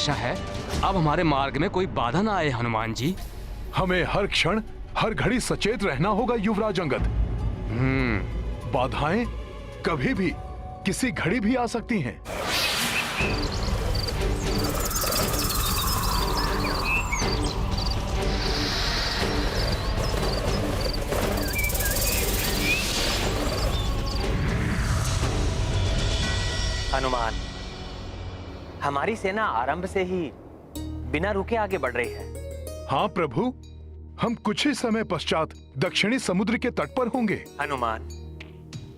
आशा है अब हमारे मार्ग में कोई बाधा ना आए हनुमान जी। हमें हर क्षण हर घड़ी सचेत रहना होगा युवराज अंगद। बाधाएं कभी भी किसी घड़ी भी आ सकती हैं। हनुमान, हमारी सेना आरंभ से ही बिना रुके आगे बढ़ रही है। हाँ प्रभु, हम कुछ ही समय पश्चात दक्षिणी समुद्र के तट पर होंगे। हनुमान,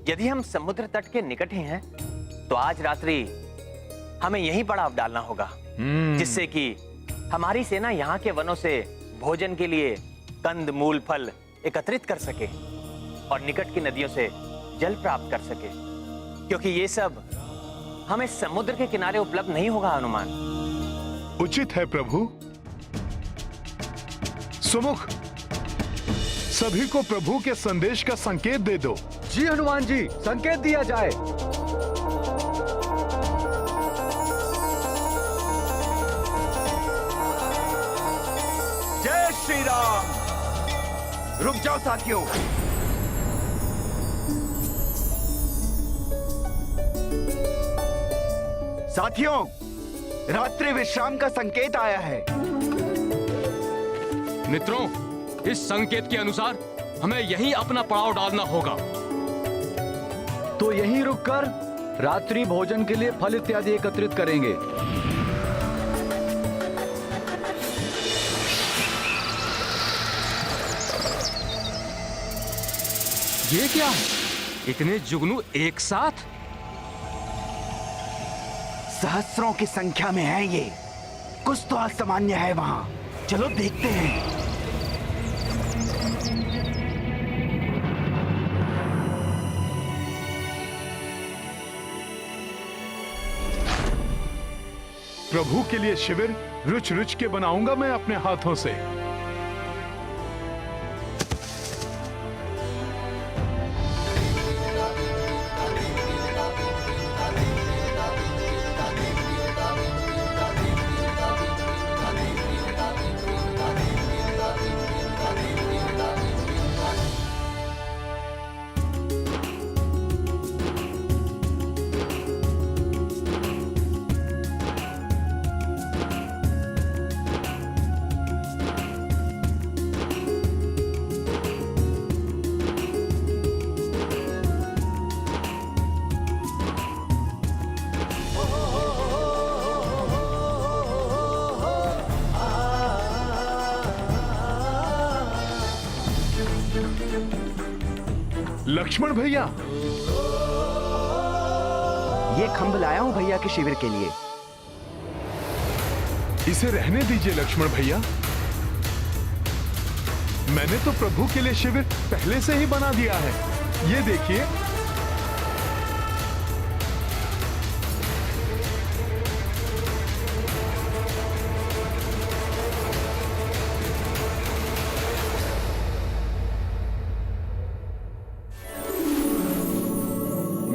यदि हम समुद्र तट के निकट ही हैं, तो आज रात्रि हमें यहीं पड़ाव डालना होगा, जिससे कि हमारी सेना यहाँ के वनों से भोजन के लिए कंद मूल फल एकत्रित कर सके और निकट की नदियों से जल प्राप्त कर सके, क्योंकि ये सब हमें समुद्र के किनारे उपलब्ध नहीं होगा। हनुमान, उचित है प्रभु। सुमुख, सभी को प्रभु के संदेश का संकेत दे दो। जी हनुमान जी, संकेत दिया जाए। जय श्री राम। रुक जाओ साथियों। साथियों, रात्रि विश्राम का संकेत आया है। मित्रों, इस संकेत के अनुसार हमें यहीं अपना पड़ाव डालना होगा। तो यहीं रुककर रात्रि भोजन के लिए फल इत्यादि एकत्रित करेंगे। ये क्या? इतने जुगनू एक साथ? सहस्रों की संख्या में है ये। कुछ तो असामान्य है वहां। चलो देखते हैं। प्रभु के लिए शिविर रुच रुच के बनाऊंगा मैं अपने हाथों से। लक्ष्मण भैया, ये खंभ लाया हूं भैया के शिविर के लिए। इसे रहने दीजिए लक्ष्मण भैया। मैंने तो प्रभु के लिए शिविर पहले से ही बना दिया है। ये देखिए।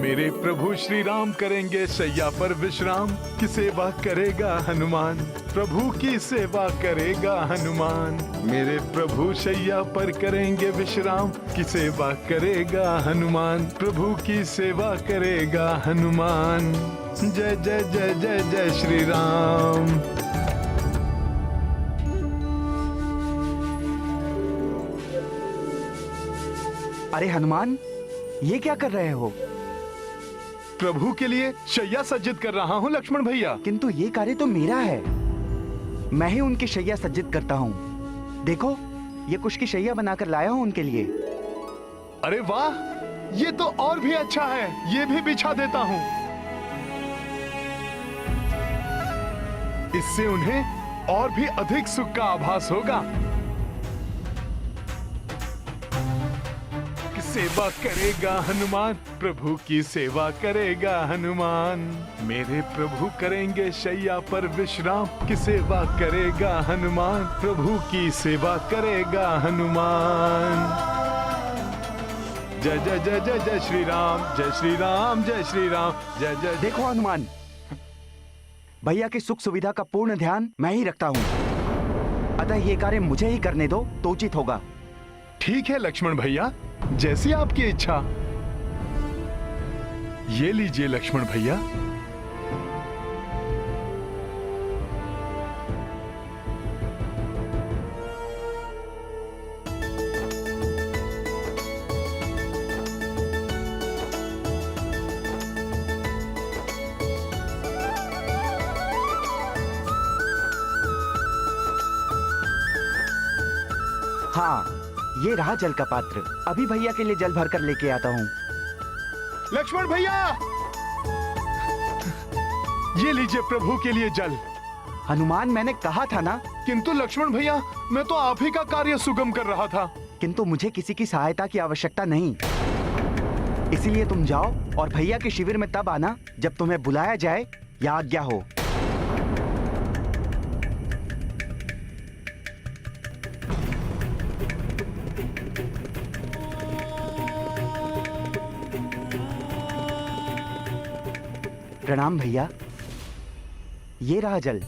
मेरे प्रभु श्री राम करेंगे शैया पर विश्राम, की सेवा करेगा हनुमान। प्रभु की सेवा करेगा हनुमान। मेरे प्रभु शैया पर करेंगे विश्राम, की सेवा करेगा हनुमान। प्रभु की सेवा करेगा हनुमान। जय जय जय जय जय श्री राम। अरे हनुमान, ये क्या कर रहे हो? प्रभु के लिए शैया सज्जित कर रहा हूँ लक्ष्मण भैया। किंतु ये कार्य तो मेरा है। मैं ही उनकी शैया सज्जित करता हूँ। देखो, ये कुश की शैया बनाकर लाया हूँ उनके लिए। अरे वाह, ये तो और भी अच्छा है। ये भी बिछा देता हूँ। इससे उन्हें और भी अधिक सुख का आभास होगा। सेवा करेगा हनुमान, प्रभु की सेवा करेगा हनुमान। मेरे प्रभु करेंगे शैया पर विश्राम, की सेवा करेगा हनुमान। प्रभु की सेवा करेगा हनुमान। जय जय जय जय जय श्री राम, जय श्री राम, जय श्री राम, जय जय। देखो हनुमान, भैया की सुख सुविधा का पूर्ण ध्यान मैं ही रखता हूँ, अतः ये कार्य मुझे ही करने दो तो उचित होगा। ठीक है लक्ष्मण भैया, जैसी आपकी इच्छा। ये लीजिए लक्ष्मण भैया। हाँ, ये रहा जल का पात्र। अभी भैया के लिए जल भरकर लेके आता हूँ। लक्ष्मण भैया, ये लीजिए प्रभु के लिए जल। हनुमान, मैंने कहा था ना। किंतु लक्ष्मण भैया, मैं तो आप ही का कार्य सुगम कर रहा था। किंतु मुझे किसी की सहायता की आवश्यकता नहीं, इसीलिए तुम जाओ और भैया के शिविर में तब आना जब तुम्हें बुलाया जाए या आज्ञा हो। प्रणाम भैया, ये रहा जल।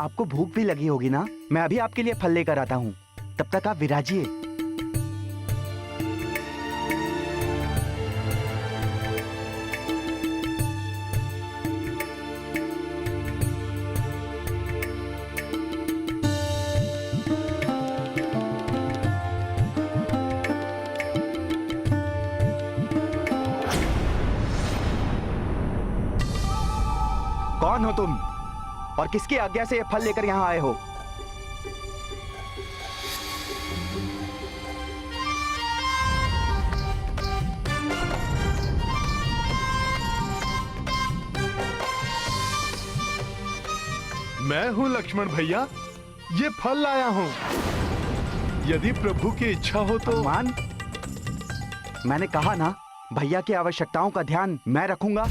आपको भूख भी लगी होगी ना? मैं अभी आपके लिए फल लेकर आता हूँ, तब तक आप विराजिए। कौन हो तुम और किसकी आज्ञा से ये फल लेकर यहां आए हो? मैं हूं लक्ष्मण भैया, ये फल लाया हूं। यदि प्रभु की इच्छा हो तो। हनुमान, मैंने कहा ना, भैया की आवश्यकताओं का ध्यान मैं रखूंगा।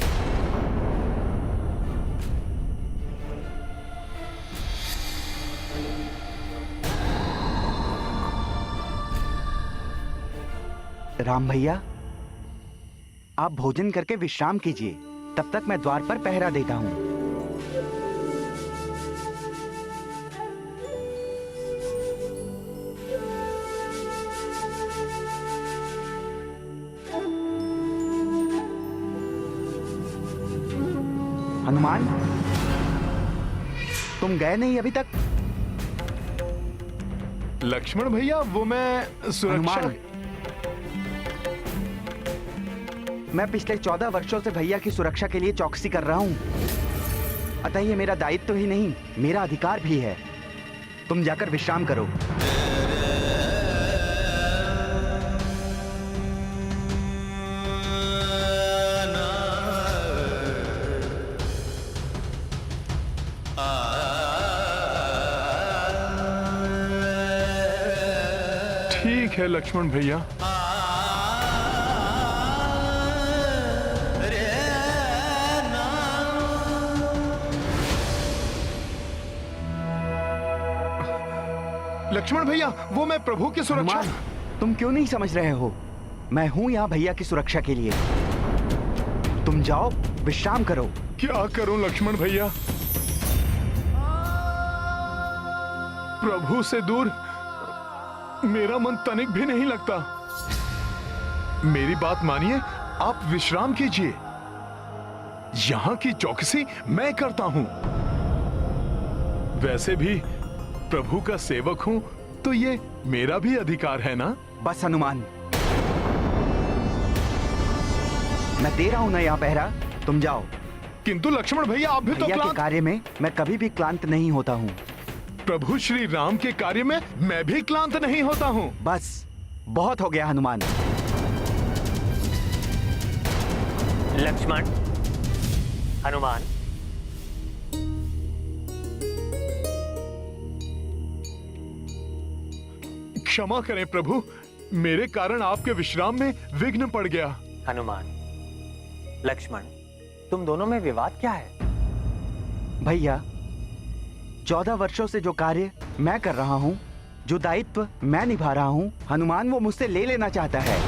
राम भैया, आप भोजन करके विश्राम कीजिए, तब तक मैं द्वार पर पहरा देता हूं। हनुमान, तुम गए नहीं अभी तक? लक्ष्मण भैया, वो मैं सुरक्षा। हनुमान, मैं पिछले 14 वर्षों से भैया की सुरक्षा के लिए चौकसी कर रहा हूं, अतः ये मेरा दायित्व ही नहीं, मेरा अधिकार भी है। तुम जाकर विश्राम करो। ठीक है लक्ष्मण भैया। लक्ष्मण भैया, वो मैं प्रभु की सुरक्षा। हनुमान, तुम क्यों नहीं समझ रहे हो? मैं हूं यहां भैया की सुरक्षा के लिए। तुम जाओ, विश्राम करो। क्या करूं लक्ष्मण भैया? प्रभु से दूर मेरा मन तनिक भी नहीं लगता। मेरी बात मानिए, आप विश्राम कीजिए। यहां की चौकसी मैं करता हूं। वैसे भी प्रभु का सेवक हूं, तो ये मेरा भी अधिकार है ना? बस हनुमान, मैं दे रहा हूं ना यहाँ पहरा, तुम जाओ। किंतु लक्ष्मण भैया, आप भी तो भैया के क्लांत। कार्य में मैं कभी भी क्लांत नहीं होता हूँ। प्रभु श्री राम के कार्य में मैं भी क्लांत नहीं होता हूँ। बस बहुत हो गया हनुमान। लक्ष्मण, हनुमान, क्षमा करें प्रभु, मेरे कारण आपके विश्राम में विघ्न पड़ गया। हनुमान, लक्ष्मण, तुम दोनों में विवाद क्या है? भैया, 14 वर्षों से जो कार्य मैं कर रहा हूँ, जो दायित्व मैं निभा रहा हूँ, हनुमान वो मुझसे ले लेना चाहता है।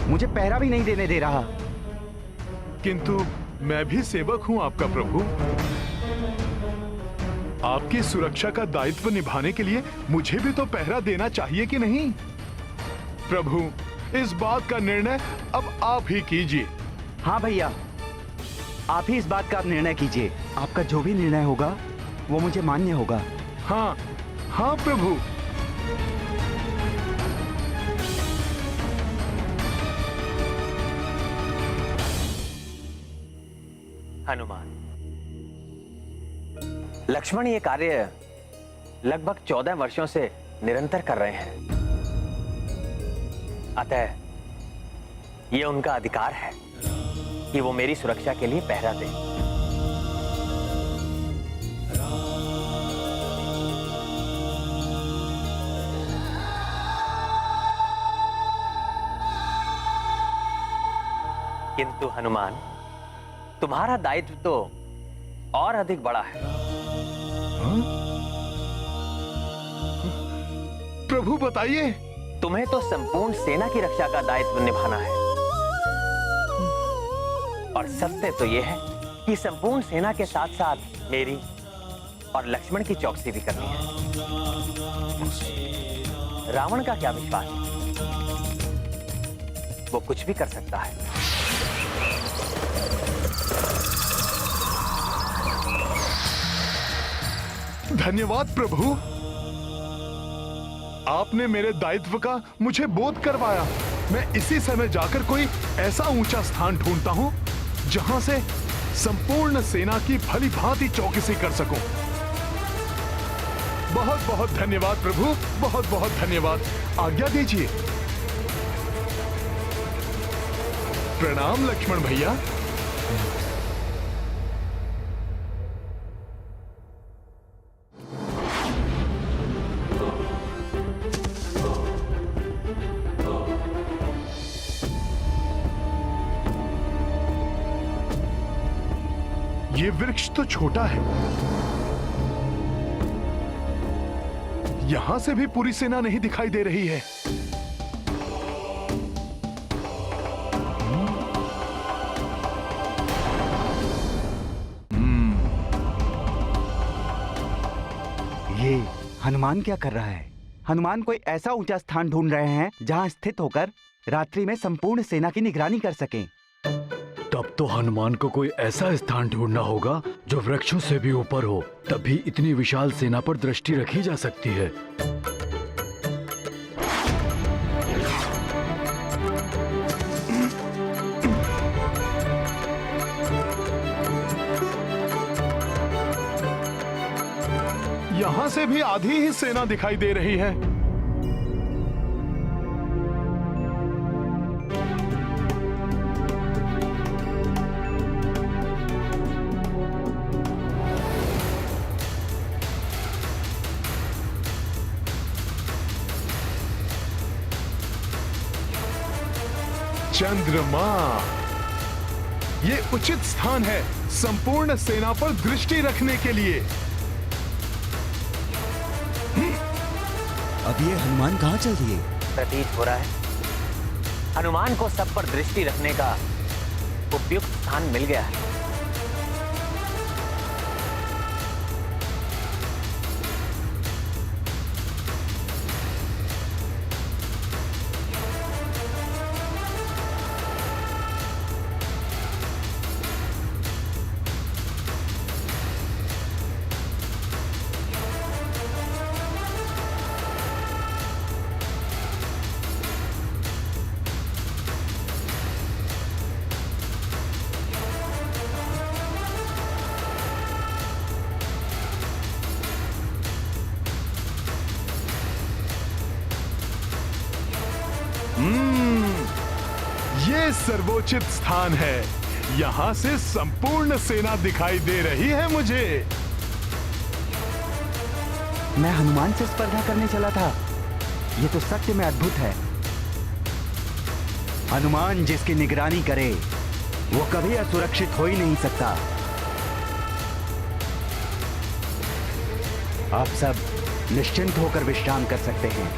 मुझे पहरा भी नहीं देने दे रहा। किंतु मैं भी सेवक हूँ आपका प्रभु। आपकी सुरक्षा का दायित्व निभाने के लिए मुझे भी तो पहरा देना चाहिए कि नहीं? प्रभु, इस बात का निर्णय अब आप ही कीजिए। हाँ भैया, आप ही इस बात का निर्णय कीजिए। आपका जो भी निर्णय होगा वो मुझे मान्य होगा। हाँ हाँ प्रभु। हनुमान, लक्ष्मण ये कार्य लगभग 14 वर्षों से निरंतर कर रहे हैं। अतः ये उनका अधिकार है कि वो मेरी सुरक्षा के लिए पहरा दें। किंतु हनुमान, तुम्हारा दायित्व तो और अधिक बड़ा है। प्रभु बताइए। तुम्हें तो संपूर्ण सेना की रक्षा का दायित्व निभाना है। और सत्य तो यह है कि संपूर्ण सेना के साथ साथ मेरी और लक्ष्मण की चौकसी भी करनी है। रावण का क्या विश्वास है? वो कुछ भी कर सकता है। धन्यवाद प्रभु, आपने मेरे दायित्व का मुझे बोध करवाया। मैं इसी समय जाकर कोई ऐसा ऊंचा स्थान ढूंढता हूं जहां से संपूर्ण सेना की भली भांति चौकसी कर सकूं। बहुत बहुत धन्यवाद प्रभु, बहुत बहुत धन्यवाद। आज्ञा दीजिए। प्रणाम लक्ष्मण भैया। ये वृक्ष तो छोटा है, यहां से भी पूरी सेना नहीं दिखाई दे रही है। ये हनुमान क्या कर रहा है? हनुमान कोई ऐसा ऊंचा स्थान ढूंढ रहे हैं जहां स्थित होकर रात्रि में संपूर्ण सेना की निगरानी कर सकें। तब तो हनुमान को कोई ऐसा स्थान ढूंढना होगा जो वृक्षों से भी ऊपर हो, तभी इतनी विशाल सेना पर दृष्टि रखी जा सकती है। यहां से भी आधी ही सेना दिखाई दे रही है। चंद्रमा, ये उचित स्थान है संपूर्ण सेना पर दृष्टि रखने के लिए। अब ये हनुमान कहाँ चल दिए? प्रतीत हो रहा है हनुमान को सब पर दृष्टि रखने का उपयुक्त स्थान मिल गया है। ये सर्वोचित स्थान है। यहां से संपूर्ण सेना दिखाई दे रही है मुझे। मैं हनुमान से स्पर्धा करने चला था। ये तो सत्य में अद्भुत है। हनुमान जिसकी निगरानी करे वो कभी असुरक्षित हो ही नहीं सकता। आप सब निश्चिंत होकर विश्राम कर सकते हैं।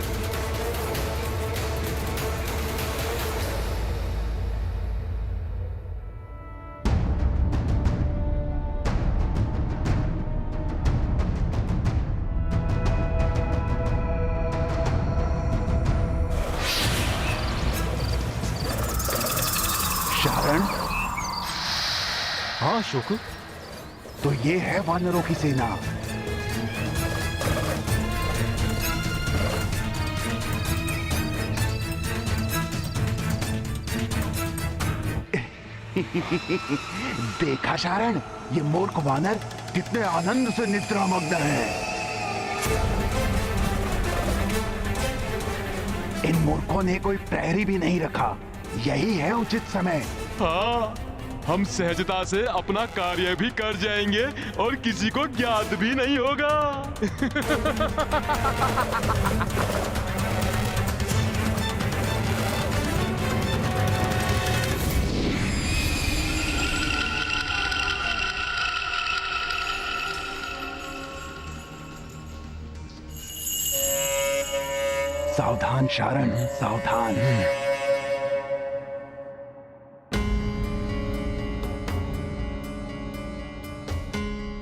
हाँ शुक, तो ये है वानरों की सेना। देखा शारण, ये मूर्ख वानर कितने आनंद से निद्रामग्न है। इन मूर्खों ने कोई प्रहरी भी नहीं रखा। यही है उचित समय। हाँ, हम सहजता से अपना कार्य भी कर जाएंगे और किसी को ज्ञात भी नहीं होगा। सावधान शारण, सावधान।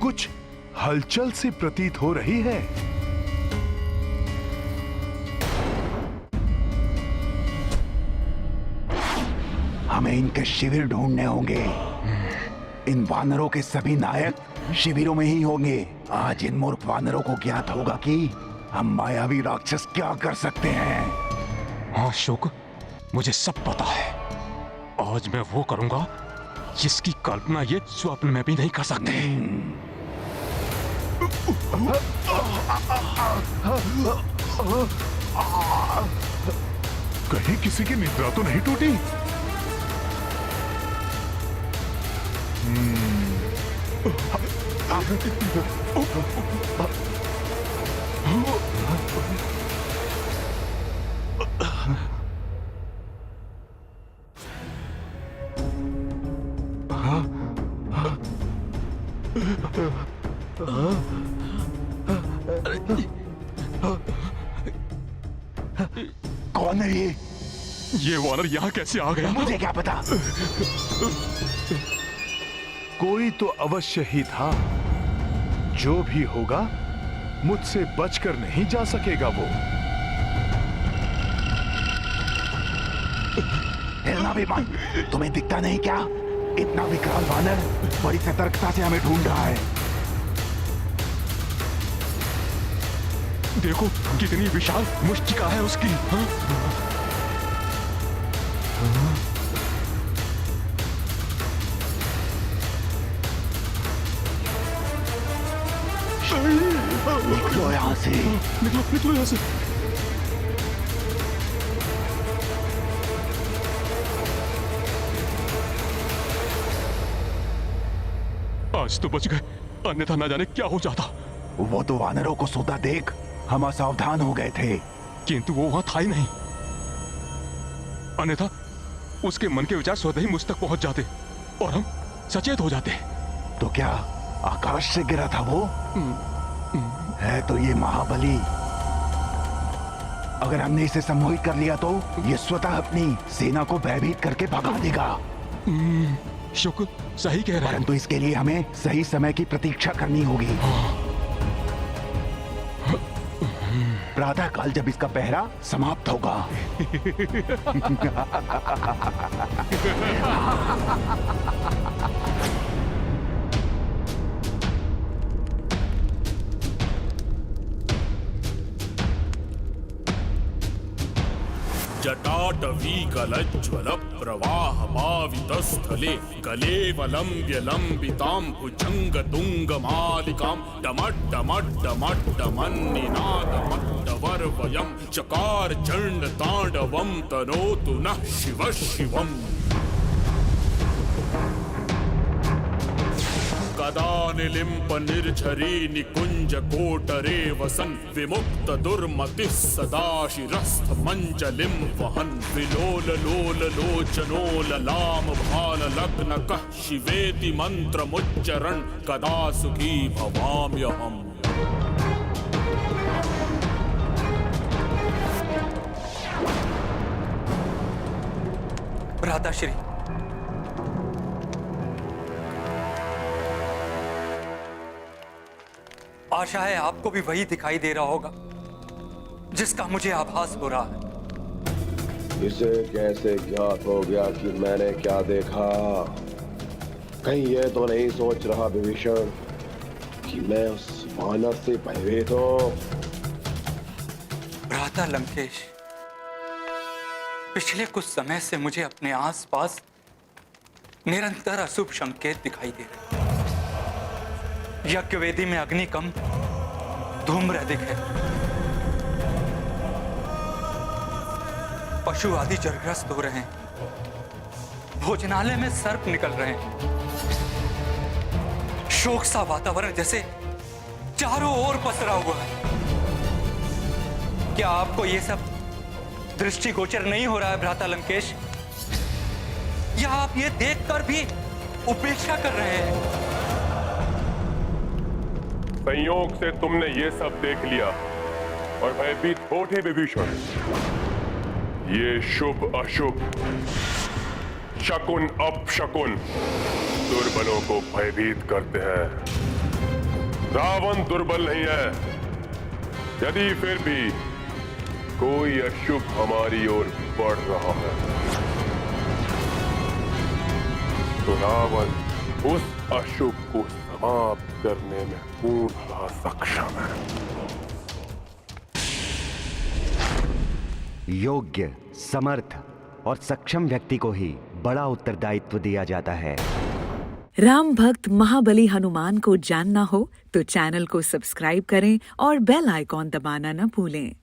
कुछ हलचल सी प्रतीत हो रही है। हमें इनके शिविर ढूंढने होंगे। इन वानरों के सभी नायक शिविरों में ही होंगे। आज इन मूर्ख वानरों को ज्ञात होगा कि हम मायावी राक्षस क्या कर सकते हैं। हाँ शुक, मुझे सब पता है। आज मैं वो करूंगा जिसकी कल्पना ये स्वप्न में भी नहीं कर सकते। कहीं किसी की निद्रा तो नहीं टूटी? कौन है ये? ये वानर यहाँ कैसे आ गया? मुझे क्या पता। कोई तो अवश्य ही था। जो भी होगा मुझसे बचकर नहीं जा सकेगा वो। हिलना भी बंद। तुम्हें दिखता नहीं क्या? इतना विकराल वानर बड़ी सतर्कता से हमें ढूंढ रहा है। देखो कितनी विशाल मुष्टिका है उसकी। हाँ? निकलो यहाँ से। निकलो निकलो यहाँ से। आज तो बच गए, अन्यथा न जाने क्या हो जाता। वो तो वानरों को सोता देख हम असावधान हो गए थे। किंतु वो वहां था ही नहीं, अन्यथा उसके मन के विचार स्वतः ही मुझ तक पहुंच जाते और हम सचेत हो जाते। तो क्या आकाश से गिरा था वो? है तो ये महाबली। अगर हमने इसे सम्मोहित कर लिया तो ये स्वतः अपनी सेना को भयभीत करके भगा देगा। शुक्र सही कह रहा है। परंतु इसके लिए हमें सही समय की प्रतीक्षा करनी होगी। प्रातः काल जब इसका पहरा समाप्त होगा। जटाटवीकलज्ज्वल प्रवाहमावितस्थले गलेवलम्ब्य लम्बितां भुजङ्गतुङ्गमालिकां डमड्डमड्डमड्डमन्निनादमड्डवर्वयं चकार चण्डताण्डवं तनोतु नः शिवः शिवम्। कदा निलिम्प निर्झरी निकुंज कोटरे वसन विमुक्त दुर्मतिः सदा शिरस्थ मंजलिं वहन् विलोल लोल लोचनो ललाम भाल लग्न कः शिवेति मंत्रमुच्चरन् कदा सुखी भवाम्यहम्। भ्राताश्री, आशा है आपको भी वही दिखाई दे रहा होगा जिसका मुझे आभास हो रहा है। इसे कैसे ज्ञात हो गया कि मैंने क्या देखा? कहीं ये तो नहीं सोच रहा विभीषण कि मैं उस वानर से भयभीत हूं? भ्राता लंकेश, पिछले कुछ समय से मुझे अपने आसपास निरंतर अशुभ संकेत दिखाई दे रहे। यज्ञ वेदी में अग्नि कम, धूम्र अधिक है। पशु आदि जलग्रस्त हो रहे हैं। भोजनालय में सर्प निकल रहे हैं। शोक सा वातावरण जैसे चारों ओर पसरा हुआ है। क्या आपको यह सब दृष्टिगोचर नहीं हो रहा है भ्राता लंकेश? या आप ये देखकर भी उपेक्षा कर रहे हैं? संयोग से तुमने ये सब देख लिया और भयभीत हो उठे विभीषण। ये शुभ अशुभ, शकुन अपशकुन दुर्बलों को भयभीत करते हैं। रावण दुर्बल नहीं है। यदि फिर भी कोई अशुभ हमारी ओर बढ़ रहा है तो रावण उस अशुभ को समाप्त करने में पूर्णतः सक्षम है। योग्य, समर्थ और सक्षम व्यक्ति को ही बड़ा उत्तरदायित्व दिया जाता है। राम भक्त महाबली हनुमान को जानना हो तो चैनल को सब्सक्राइब करें और बेल आइकॉन दबाना न भूलें।